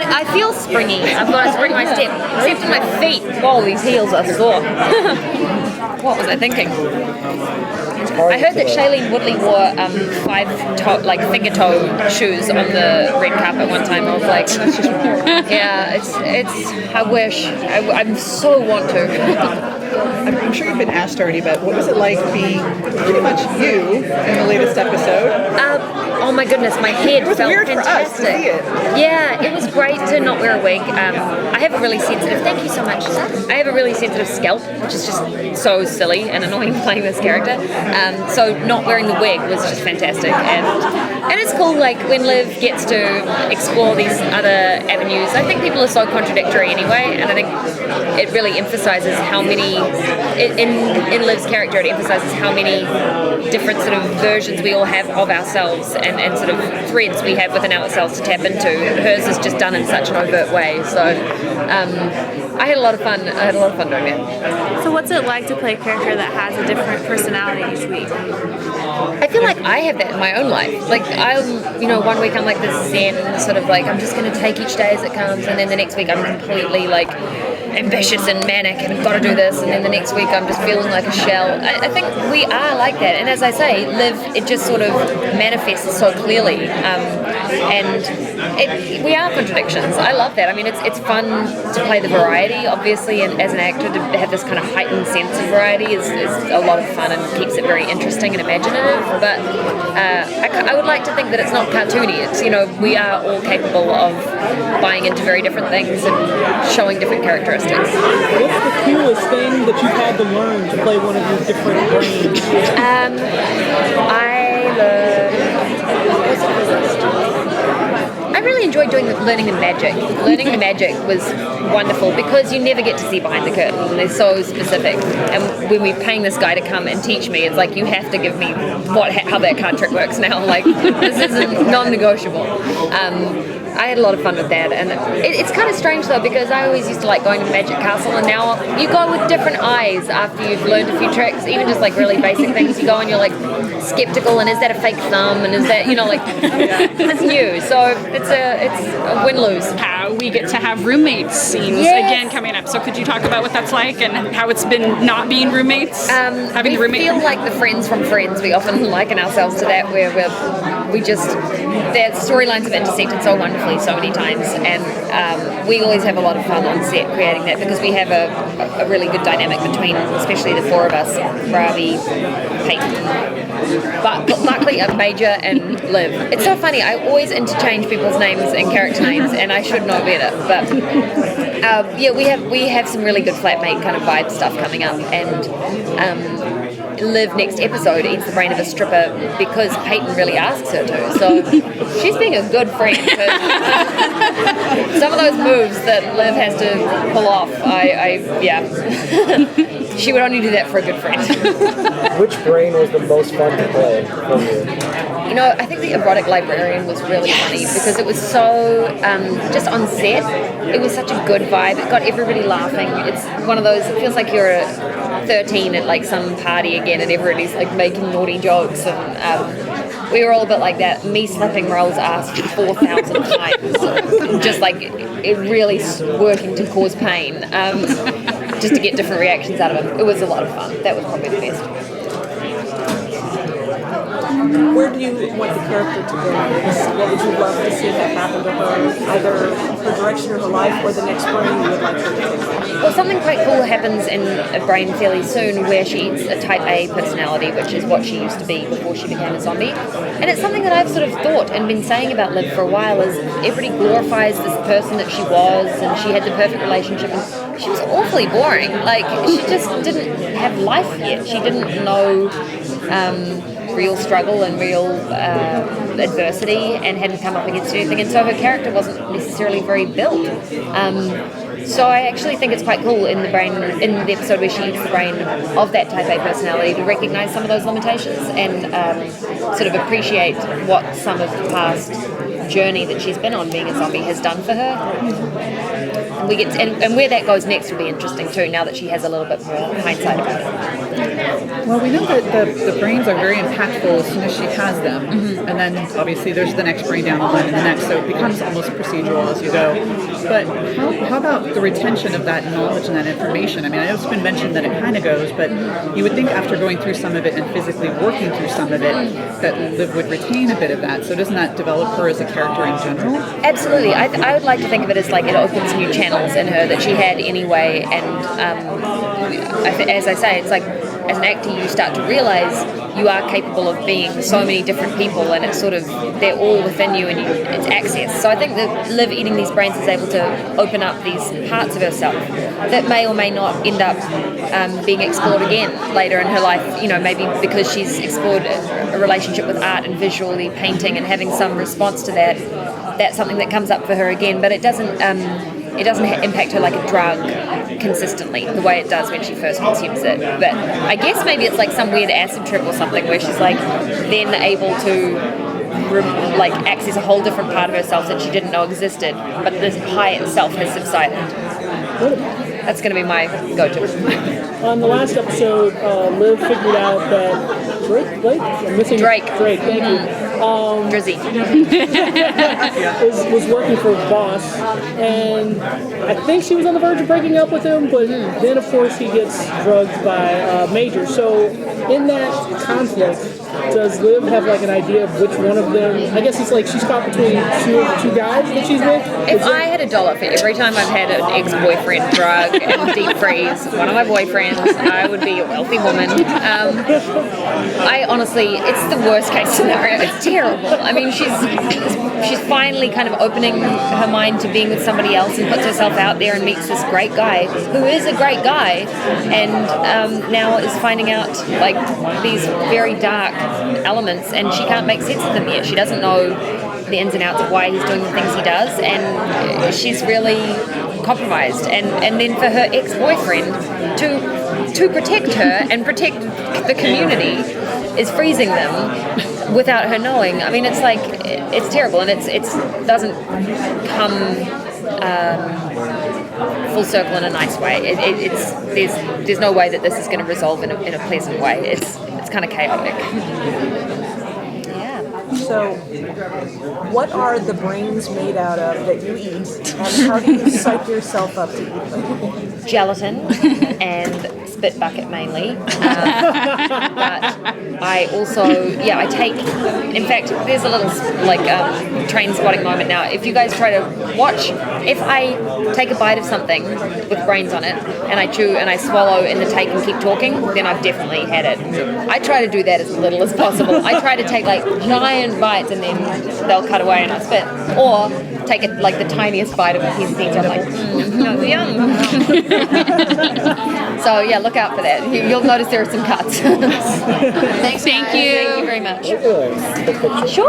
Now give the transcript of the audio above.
I feel springy. I've got a spring in my step, except in my feet. Whoa, these heels are sore. What was I thinking? I heard that Shailene Woodley wore finger toe shoes on the red carpet one time. I was like, yeah, it's. I wish. I so want to. I'm sure you've been asked already, but what was it like being pretty much you in the latest episode? Oh my goodness, my head felt weird fantastic. For us to see it. Yeah, it was great to not wear a wig. I have a really sensitive, thank you so much. I have a really sensitive scalp, which is just so silly and annoying playing this character. So not wearing the wig was just fantastic. And it's cool, like, when Liv gets to explore these other avenues. I think people are so contradictory anyway, and I think it really emphasizes how many, in Liv's character, it emphasizes how many different sort of versions we all have of ourselves and sort of threads we have within ourselves to tap into. Hers is just done in such an overt way. So I had a lot of fun. Doing that. So what's it like to play a character that has a different personality each week? I feel like I have that in my own life. Like, one week I'm like this zen, sort of like, I'm just going to take each day as it comes, and then the next week I'm completely like ambitious and manic and I've got to do this, and then the next week I'm just feeling like a shell. I think we are like that, and as I say, Liv, it just sort of manifests so clearly, we are contradictions. I love that. I mean, it's fun to play the variety, obviously, and as an actor to have this kind of heightened sense of variety is a lot of fun and keeps it very interesting and imaginative, but I would like to think that it's not cartoony. It's, we are all capable of buying into very different things and showing different characteristics. What's the coolest thing that you've had to learn to play one of these different brains? I really enjoyed learning the magic. Learning the magic was wonderful because you never get to see behind the curtain, and they're so specific. And when we're paying this guy to come and teach me, it's like, you have to give me how that card trick works now. Like, this isn't non-negotiable. I had a lot of fun with that, and it's kind of strange though, because I always used to like going to Magic Castle, and now you go with different eyes after you've learned a few tricks, even just like really basic things. You go and you're like skeptical, and is that a fake thumb, and is that, like, it's new, so it's a win-lose. We get to have roommates scenes again coming up, so could you talk about what that's like and how it's been not being roommates? Having we feel like the friends from Friends. We often liken ourselves to that, where their storylines have intersected so wonderfully so many times, and we always have a lot of fun on set creating that, because we have a really good dynamic between, especially the four of us, Ravi, Peyton, but luckily Major and Liv. It's so funny, I always interchange people's names and character names, and I should know better, but we have some really good flatmate kind of vibe stuff coming up, and Liv next episode eats the brain of a stripper because Peyton really asks her to. So she's being a good friend. Some of those moves that Liv has to pull off, she would only do that for a good friend. Which brain was the most fun to play for you? I think the erotic librarian was really funny because it was so, just on set, it was such a good vibe. It got everybody laughing. It's one of those, it feels like you're 13 at like some party again and everybody's like making naughty jokes, and we were all a bit like that. Me slapping Roll's ass 4,000 times, just like it really working to cause pain, just to get different reactions out of him. It was a lot of fun. That was probably the best. Where do you want the character to go next? What would you love to see that happen to her, either her direction of her life or the next brain you would like her to take? Well, something quite cool happens in a brain fairly soon, where she eats a type A personality, which is what she used to be before she became a zombie. And it's something that I've sort of thought and been saying about Liv for a while, is everybody glorifies this person that she was, and she had the perfect relationship, and she was awfully boring. Like, she just didn't have life yet. She didn't know real struggle and real adversity, and hadn't come up against anything, and so her character wasn't necessarily very built. So I actually think it's quite cool in the episode where she eats the brain of that type A personality, to recognise some of those limitations and sort of appreciate what some of the past journey that she's been on being a zombie has done for her. And we get and where that goes next will be interesting too, now that she has a little bit more hindsight about it. Well, we know that the brains are very impactful as soon as she has them, and then obviously there's the next brain down the line and the next, so it becomes almost procedural as you go. But how about the retention of that knowledge and that information? I mean, I know it's been mentioned that it kind of goes, but you would think after going through some of it and physically working through some of it, that Liv would retain a bit of that. So doesn't that develop her as a character in general? Absolutely. I would like to think of it as like it opens new channels in her that she had anyway, and as I say, it's like as an actor you start to realize you are capable of being so many different people, and it's sort of they're all within you and it's access. So I think that Liv eating these brains is able to open up these parts of herself that may or may not end up being explored again later in her life, you know, maybe because she's explored a relationship with art and visually painting and having some response to that. That's something that comes up for her again, but it doesn't impact her like a drug consistently the way it does when she first consumes it. But I guess maybe it's like some weird acid trip or something where she's like then able to like access a whole different part of herself that she didn't know existed, but this high itself has subsided. That's going to be my go-to. On the last episode, Liv figured out that Blake? I'm missing Drake, thank you. Drizzy. was working for his boss, and I think she was on the verge of breaking up with him, but then of course he gets drugged by Major. So in that conflict, does Liv have like an idea of which one of them? I guess it's like she's caught between two guys that she's with. If I had $1 for every time I've had an ex-boyfriend drug and deep freeze one of my boyfriends, I would be a wealthy woman. I honestly, it's the worst case scenario. It's terrible. I mean, she's finally kind of opening her mind to being with somebody else and puts herself out there and meets this great guy who is a great guy, and now is finding out like these very dark elements, and she can't make sense of them yet. She doesn't know the ins and outs of why he's doing the things he does, and she's really compromised. And then for her ex-boyfriend to protect her and protect the community is freezing them without her knowing. I mean, it's like it's terrible, and it doesn't come full circle in a nice way. There's no way that this is going to resolve in a pleasant way. It's kind of chaotic. So, what are the brains made out of that you eat, and how do you psych yourself up to eat them? Gelatin and spit bucket mainly. But I also, I take, in fact, there's a little train spotting moment now. If you guys try to watch, if I take a bite of something with brains on it and I chew and I swallow in the take and keep talking, then I've definitely had it. I try to do that as little as possible. I try to take like giant bites and then they'll cut away and I spit. Or take it like the tiniest bite of a piece of pizza. I'm like, yum. So yeah, look out for that. You'll notice there are some cuts. Thank you. Thank you very much. Sure.